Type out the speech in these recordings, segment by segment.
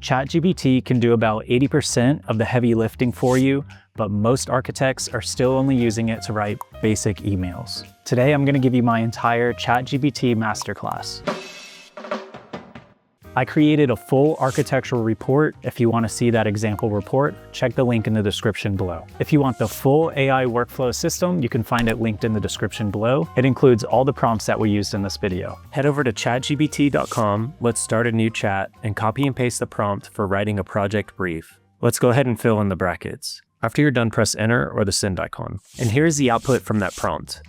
ChatGPT can do about 80% of the heavy lifting for you, but most architects are still only using it to write basic emails. Today, I'm going to give you my entire ChatGPT masterclass. I created a full architectural report. If you want to see that example report, check the link in the description below. If you want the full AI workflow system, you can find it linked in the description below. It includes all the prompts that we used in this video. Head over to chatgpt.com, let's start a new chat, and copy and paste the prompt for writing a project brief. Let's go ahead and fill in the brackets. After you're done, press enter or the send icon. And here's the output from that prompt.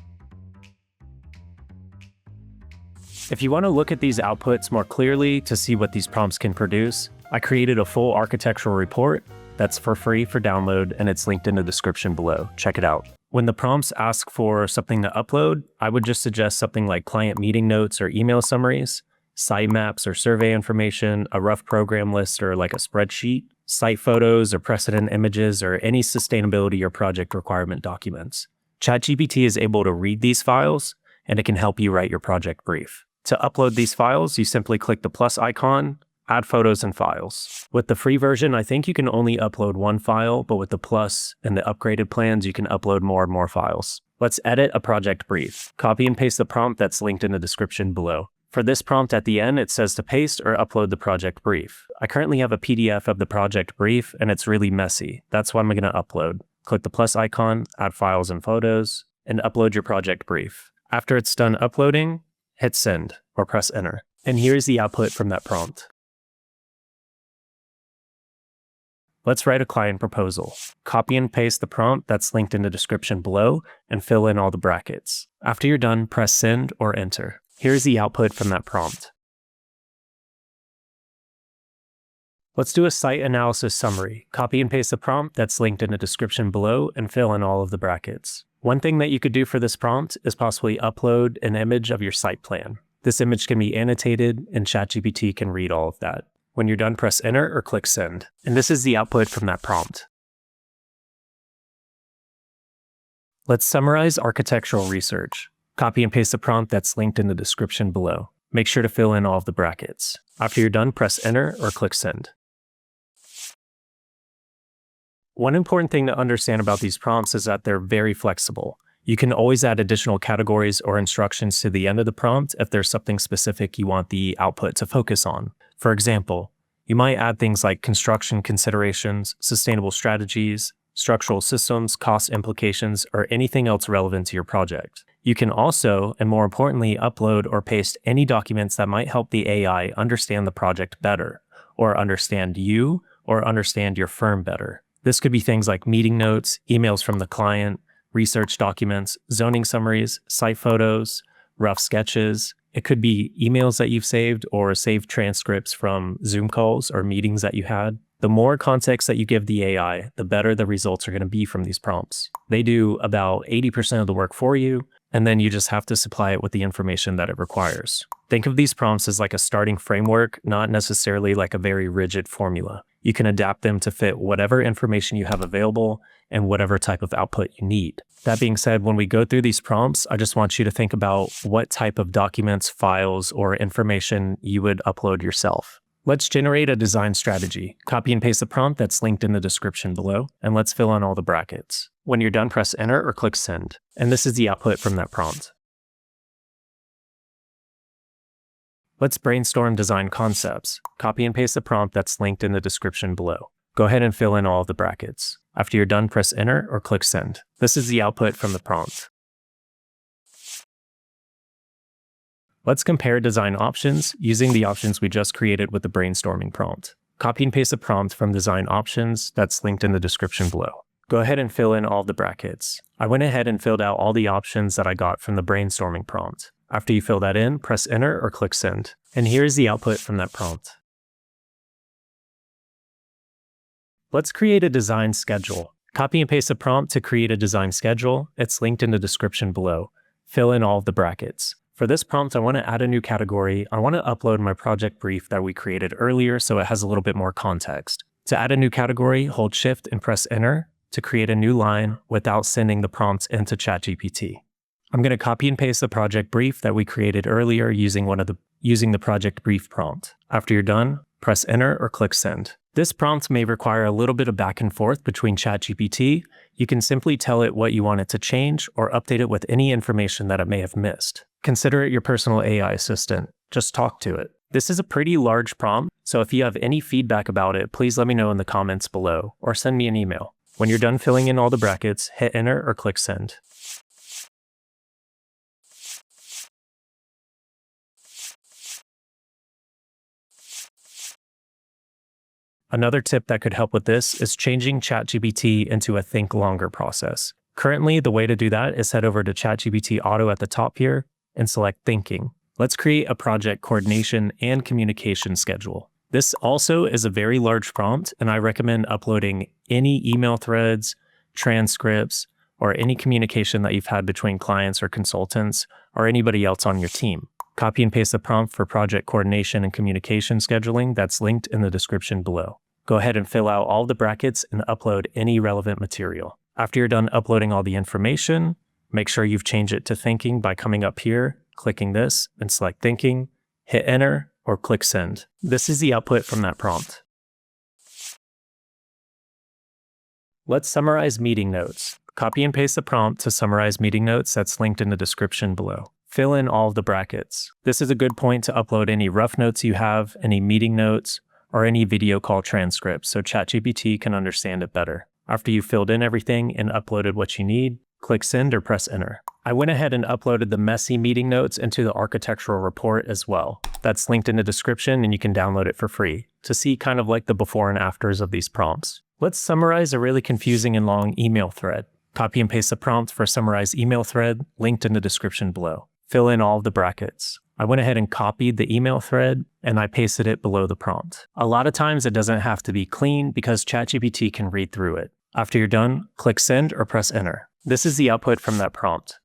If you want to look at these outputs more clearly to see what these prompts can produce, I created a full architectural report that's for free for download, and it's linked in the description below. Check it out. When the prompts ask for something to upload, I would just suggest something like client meeting notes or email summaries, site maps or survey information, a rough program list or like a spreadsheet, site photos or precedent images, or any sustainability or project requirement documents. ChatGPT is able to read these files, and it can help you write your project brief. To upload these files, you simply click the plus icon, add photos and files. With the free version, I think you can only upload one file, but with the plus and the upgraded plans, you can upload more and more files. Let's edit a project brief. Copy and paste the prompt that's linked in the description below. For this prompt at the end, it says to paste or upload the project brief. I currently have a PDF of the project brief, and it's really messy. That's what I'm going to upload. Click the plus icon, add files and photos, and upload your project brief. After it's done uploading, hit send or press enter. And here's the output from that prompt. Let's write a client proposal. Copy and paste the prompt that's linked in the description below and fill in all the brackets. After you're done, press send or enter. Here's the output from that prompt. Let's do a site analysis summary. Copy and paste the prompt that's linked in the description below and fill in all of the brackets. One thing that you could do for this prompt is possibly upload an image of your site plan. This image can be annotated, and ChatGPT can read all of that. When you're done, press enter or click send. And this is the output from that prompt. Let's summarize architectural research. Copy and paste the prompt that's linked in the description below. Make sure to fill in all of the brackets. After you're done, press enter or click send. One important thing to understand about these prompts is that they're very flexible. You can always add additional categories or instructions to the end of the prompt if there's something specific you want the output to focus on. For example, you might add things like construction considerations, sustainable strategies, structural systems, cost implications, or anything else relevant to your project. You can also, and more importantly, upload or paste any documents that might help the AI understand the project better, or understand you, or understand your firm better. This could be things like meeting notes, emails from the client, research documents, zoning summaries, site photos, rough sketches. It could be emails that you've saved or saved transcripts from Zoom calls or meetings that you had. The more context that you give the AI, the better the results are going to be from these prompts. They do about 80% of the work for you, and then you just have to supply it with the information that it requires. Think of these prompts as like a starting framework, not necessarily like a very rigid formula. You can adapt them to fit whatever information you have available and whatever type of output you need. That being said, when we go through these prompts, I just want you to think about what type of documents, files, or information you would upload yourself. Let's generate a design strategy. Copy and paste the prompt that's linked in the description below, and let's fill in all the brackets. When you're done, press enter or click send. And this is the output from that prompt. Let's brainstorm design concepts. Copy and paste the prompt that's linked in the description below. Go ahead and fill in all of the brackets. After you're done, press enter or click send. This is the output from the prompt. Let's compare design options using the options we just created with the brainstorming prompt. Copy and paste the prompt from design options that's linked in the description below. Go ahead and fill in all of the brackets. I went ahead and filled out all the options that I got from the brainstorming prompt. After you fill that in, press enter or click send. And here's the output from that prompt. Let's create a design schedule. Copy and paste the prompt to create a design schedule. It's linked in the description below. Fill in all of the brackets. For this prompt, I want to add a new category. I want to upload my project brief that we created earlier so it has a little bit more context. To add a new category, hold Shift and press enter to create a new line without sending the prompts into ChatGPT. I'm going to copy and paste the project brief that we created earlier using the project brief prompt. After you're done, press enter or click send. This prompt may require a little bit of back and forth between ChatGPT. You can simply tell it what you want it to change or update it with any information that it may have missed. Consider it your personal AI assistant. Just talk to it. This is a pretty large prompt, so if you have any feedback about it, please let me know in the comments below or send me an email. When you're done filling in all the brackets, hit enter or click send. Another tip that could help with this is changing ChatGPT into a think longer process. Currently, the way to do that is head over to ChatGPT Auto at the top here and select thinking. Let's create a project coordination and communication schedule. This also is a very large prompt, and I recommend uploading any email threads, transcripts, or any communication that you've had between clients or consultants or anybody else on your team. Copy and paste the prompt for project coordination and communication scheduling that's linked in the description below. Go ahead and fill out all the brackets and upload any relevant material. After you're done uploading all the information, make sure you've changed it to thinking by coming up here, clicking this, and select thinking, hit enter, or click send. This is the output from that prompt. Let's summarize meeting notes. Copy and paste the prompt to summarize meeting notes that's linked in the description below. Fill in all of the brackets. This is a good point to upload any rough notes you have, any meeting notes, or any video call transcripts so ChatGPT can understand it better. After you've filled in everything and uploaded what you need, click send or press enter. I went ahead and uploaded the messy meeting notes into the architectural report as well. That's linked in the description and you can download it for free to see kind of like the before and afters of these prompts. Let's summarize a really confusing and long email thread. Copy and paste the prompt for summarize email thread linked in the description below. Fill in all of the brackets. I went ahead and copied the email thread and I pasted it below the prompt. A lot of times it doesn't have to be clean because ChatGPT can read through it. After you're done, click send or press enter. This is the output from that prompt.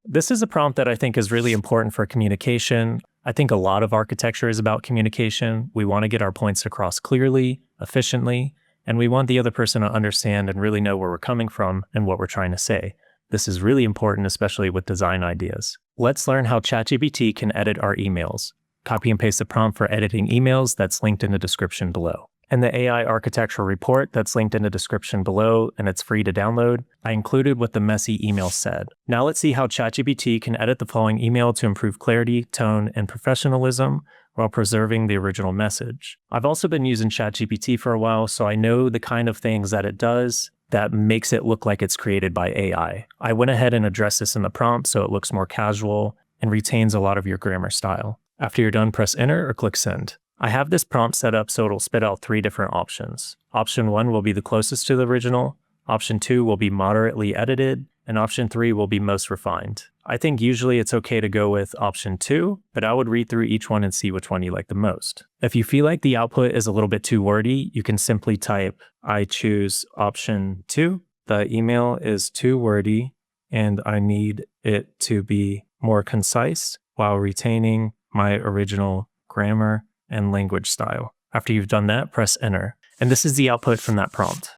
This is a prompt that I think is really important for communication. I think a lot of architecture is about communication. We want to get our points across clearly, efficiently, and we want the other person to understand and really know where we're coming from and what we're trying to say. This is really important, especially with design ideas. Let's learn how ChatGPT can edit our emails. Copy and paste the prompt for editing emails that's linked in the description below. And the AI architectural report that's linked in the description below, and it's free to download, I included what the messy email said. Now let's see how ChatGPT can edit the following email to improve clarity, tone, and professionalism while preserving the original message. I've also been using ChatGPT for a while, so I know the kind of things that it does that makes it look like it's created by AI. I went ahead and addressed this in the prompt so it looks more casual and retains a lot of your grammar style. After you're done, press enter or click send. I have this prompt set up so it'll spit out 3 different options. Option 1 will be the closest to the original, option 2 will be moderately edited, and option 3 will be most refined. I think usually it's okay to go with option 2, but I would read through each one and see which one you like the most. If you feel like the output is a little bit too wordy, you can simply type, I choose option 2. The email is too wordy and I need it to be more concise while retaining my original grammar and language style. After you've done that, press enter. And this is the output from that prompt.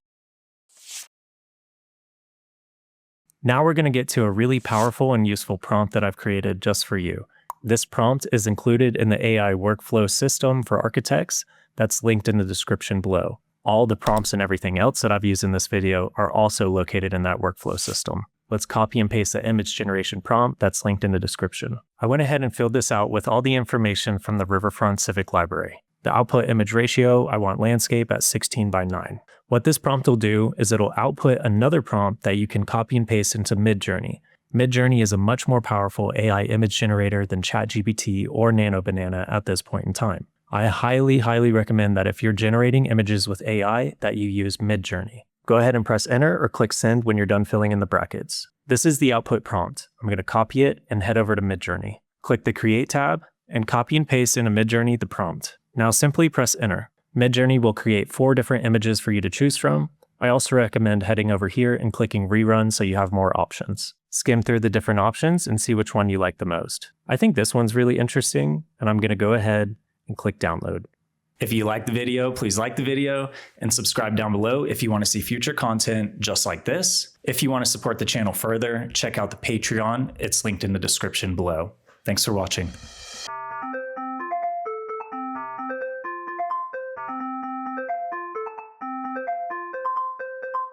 Now we're going to get to a really powerful and useful prompt that I've created just for you. This prompt is included in the AI workflow system for architects that's linked in the description below. All the prompts and everything else that I've used in this video are also located in that workflow system. Let's copy and paste the image generation prompt that's linked in the description. I went ahead and filled this out with all the information from the Riverfront Civic Library. The output image ratio, I want landscape at 16:9. What this prompt will do is it'll output another prompt that you can copy and paste into Midjourney. Midjourney is a much more powerful AI image generator than ChatGPT or Nano Banana at this point in time. I highly recommend that if you're generating images with AI that you use Midjourney. Go ahead and press enter or click send when you're done filling in the brackets. This is the output prompt. I'm going to copy it and head over to Midjourney. Click the Create tab and copy and paste into Midjourney the prompt. Now simply press enter. Midjourney will create 4 different images for you to choose from. I also recommend heading over here and clicking rerun so you have more options. Skim through the different options and see which one you like the most. I think this one's really interesting and I'm going to go ahead and click download. If you like the video, please like the video and subscribe down below if you want to see future content just like this. If you want to support the channel further, check out the Patreon. It's linked in the description below. Thanks for watching.